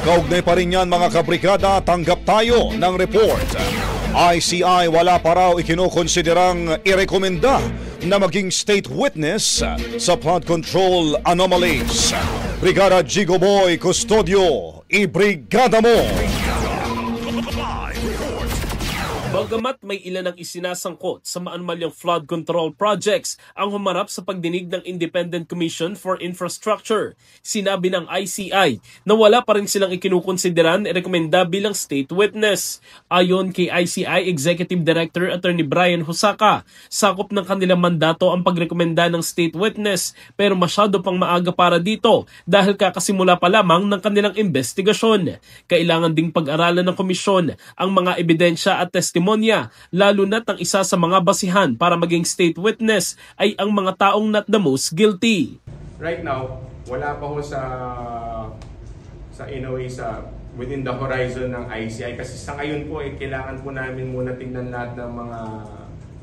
Kaugnay pa rin yan mga kabrigada, tanggap tayo ng report. ICI wala pa raw ikinukonsiderang irekomenda na maging state witness sa flood control anomalies. Brigada Jigo Boy Custodio, ibrigada mo! Bagamat may ilan ang isinasangkot sa maanumalyang flood control projects ang humarap sa pagdinig ng Independent Commission for Infrastructure, sinabi ng ICI na wala pa rin silang ikinukonsideran rekomenda bilang state witness. Ayon kay ICI Executive Director Attorney Brian Hosaka, sakop ng kanilang mandato ang pagrekomenda ng state witness pero masyado pang maaga para dito dahil kakasimula pa lamang ng kanilang investigasyon. Kailangan ding pag-aralan ng komisyon ang mga ebidensya at testimonya, lalo na't ang isa sa mga basihan para maging state witness ay ang mga taong not the most guilty. Right now, wala pa ho sa in a way sa within the horizon ng ICI kasi sa ngayon po kailangan po namin muna tingnan lahat ng mga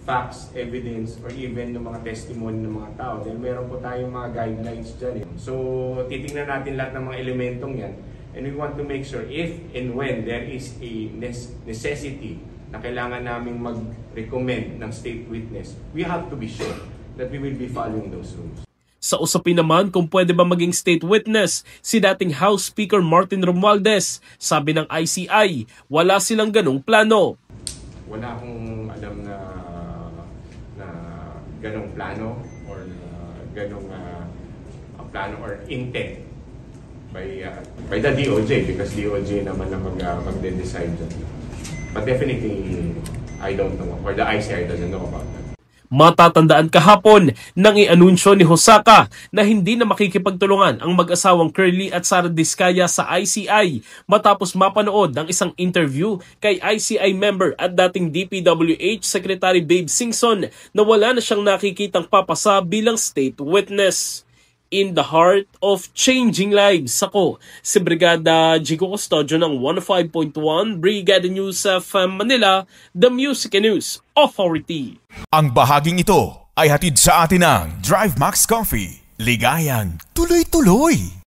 facts, evidence, or even ng mga testimony ng mga tao. Dahil meron po tayong mga guidelines dyan. So, titingnan natin lahat ng mga elementong yan. And we want to make sure if and when there is a necessity na kailangan naming mag-recommend ng state witness, we have to be sure that we will be following those rules. Sa usapin naman kung pwede ba maging state witness, si dating House Speaker Martin Romualdez, sabi ng ICI, wala silang ganong plano. Wala akong alam na ganong plano or ganong plano or intent by the DOJ because DOJ naman na mag-decide dyan. But definitely, I don't know, or the ICI doesn't know about that. Matatandaan kahapon nang i-anunsyo ni Hosaka na hindi na makikipagtulungan ang mag-asawang Curly at Sara Diskaya sa ICI matapos mapanood ng isang interview kay ICI member at dating DPWH Secretary Babe Singson na wala na siyang nakikitang papasa bilang state witness. In the heart of changing lives, ako si Brigada Jigo Custodio ng 105.1 Brigada News of Manila, the Music and News Authority. Ang bahaging ito ay hatid sa atin ng Drive Max Coffee. Ligayang tuloy-tuloy!